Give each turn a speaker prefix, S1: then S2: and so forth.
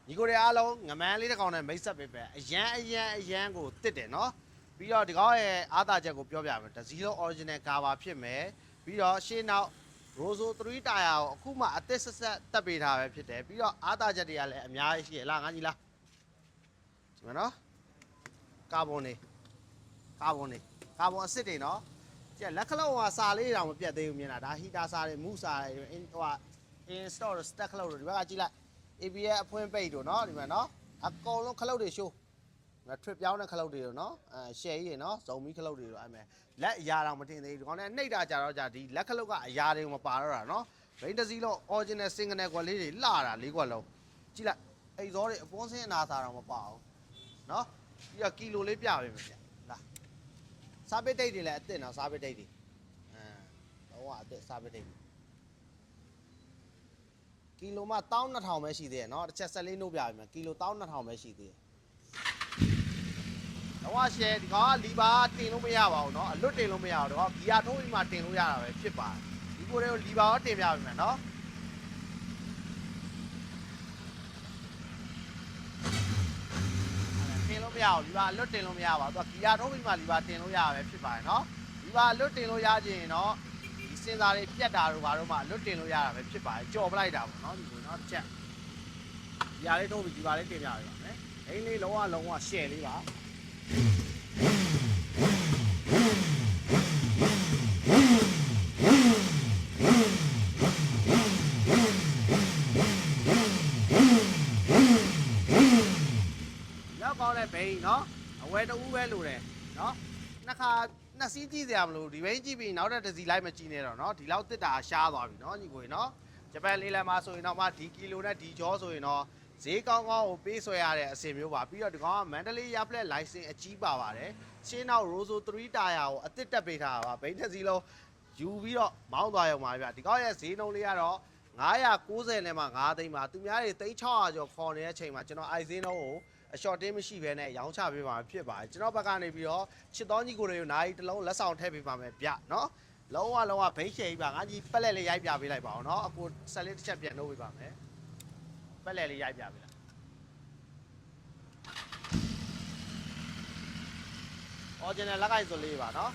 S1: ညီကိုတွေအားလုံးငမန်းလေးတစ်ကောင်နဲ့မိတ်ဆက်ပေးပဲအရန်ကိုတစ်တယ်နော်ပြီးတော့ဒီကောင်ရဲ့အားသာချက်ကိုပြောပြမယ်တစည်းလုံး original cover ဖြစ်မယ်ပြီးတော့ရှေ့နောက် Rozo 3 tire ကိုအခုမှအသစ်ဆက်တက်ပေးထားပဲဖြစ်တယ်ပြီးတော့အားသာချက်တွေကလည်းအများကြီးရှိရလားငါကြီးလားဒီမှာနော်ကာဗွန်အစစ်တွေနော်ကျက်လက်ခလုံးကစာလေးတောင်မပြတ်သေးဘူးမြင်လားဒါဟီတာစာတွေမူစာတွေဟိုက install stack ခလုတ်တွေဒီဘက်ကကြည့်လိုက် ABS အဖွင့်ပိတ်တို့နော်ဒီမှာနော်အကုန်လုံးခလုတ်တွေရှိုးငါ trip ပြောင်းတဲ့ခလုတ်တွေတို့နော်ရှယ်ကြီးတွေနော်ဇုံမီခလုတ်တွေတို့အဲ့မဲ့လက်အရာတော့မတင်သေးဘူးဒီကောင်နဲ့နှိပ်တာကြတော့じゃဒီလက်ခလုတ်ကအရာတွေမပါတော့တာနော်ဘိန်းတစ်စီးလုံး original single ကွက်လေးတွေလှတာ၄ကွက်လုံးကြည့်လိုက်အိတ်ဇောတွေအပွန်းစင်းအနာသာတော့မပါဘူးနော်ပြီးတော့ကီလိုလေးပြပေးမယ်ဗျလာစားပစ်တိတ်တွေလည်းအစ်စ်နော်စားပစ်တိတ်တွေတော့အစ်စ်စားပစ်တိတ်ကီလိုမှ12000ပဲရှိသေးတယ်เนาะတစ်ချက်14နှုတ်ပြပြီမယ်ကီလို12000ပဲရှိသေးတယ်တော့ရှယ်ဒီကောင်ကလီဘာတင်လို့မရပါဘူးเนาะအလွတ်တင်လို့မရဘူးတော့ဂီယာထိုးပြီးမှတင်လို့ရတာပဲဖြစ်ပါတယ်ဒီကိုတွေကိုလီဘာရောတင်ပြပြီမယ်เนาะတင်လို့မရဘူးလီဘာအလွတ်တင်လို့မရပါဘူးသူကဂီယာထိုးပြီးမှလီဘာတင်လို့ရတာပဲဖြစ်ပါတယ်เนาะလီဘာအလွတ်တင်လို့ရခြင်းเนาะစင်စာတွေပြတ်တာတို့ဘာတို့မှလွတ်တင်လို့ရတာပဲဖြစ်ပါတယ်ကြော်ပလိုက်တာပေါ့နော်ဒီလိုနော်တစ်ချက်ဒီဟာလေးထုတ်ပြီးဒီပါလေးတင်ပြရပါမယ်အင်းလေးလုံးဝရှယ်လေးပါရောက်ကောင်းတဲ့ဘိန်းနော်အဝဲတူပဲလိုတယ်နော်နှစ်စီးကြည့်စရာမလိုဒီဘိန်းကြည့်ပြီးနောက်တစ်စီးလိုက်မကြည့်နဲ့တော့เนาะဒီလောက်တစ်တာရှားသွားပြီเนาะညီကိုเนาะဂျပန်လေးလမ်းမှာဆိုရင်တော့မှဒီကီလိုနဲ့ဒီကြောဆိုရင်တော့ဈေးကောင်းကိုပေးဆွဲရတဲ့အဆင်မျိုးပါပြီးတော့ဒီကောင်ကမန္တလေးရပလက်လိုင်စင်အကြီးပါပါတယ်ရှင်းနောက် Rozo 3 tire ကိုအသစ်တက်ပေးထားတာပါဘိန်းတစ်စီးလုံးယူပြီးတော့မောင်းသွားရုံပါဗျဒီကောင်ရဲ့ဈေးနှုန်းလေးကတော့990နဲ့မှ9သိန်းပါသူများတွေ3600ကျော်ခေါ်နေတဲ့အချိန်မှာကျွန်တော်အိုက်ဈေးနှုန်းကိုအရှော့တင်းမရှိဘဲနဲ့ရောင်းချပေးပါဖြစ်ပါတယ်ကျွန်တော်ဘက်ကနေပြီးတော့ချစ်တော်ညီကိုတွေကိုနိုင်တစ်လုံးလက်ဆောင်ထည့်ပေးပါမယ်ဗျနော်လုံးဝဘိန်းရှယ်ကြီးပါငါကြီးပက်လက်လေးရိုက်ပြပေးလိုက်ပါအောင်နော်အခုဆက်လေးတစ်ချက်ပြန်လုပ်ပေးပါမယ်ပက်လက်လေးရိုက်ပြပေးလိုက်original လက်ကိုက်ဆိုလေးပါနော်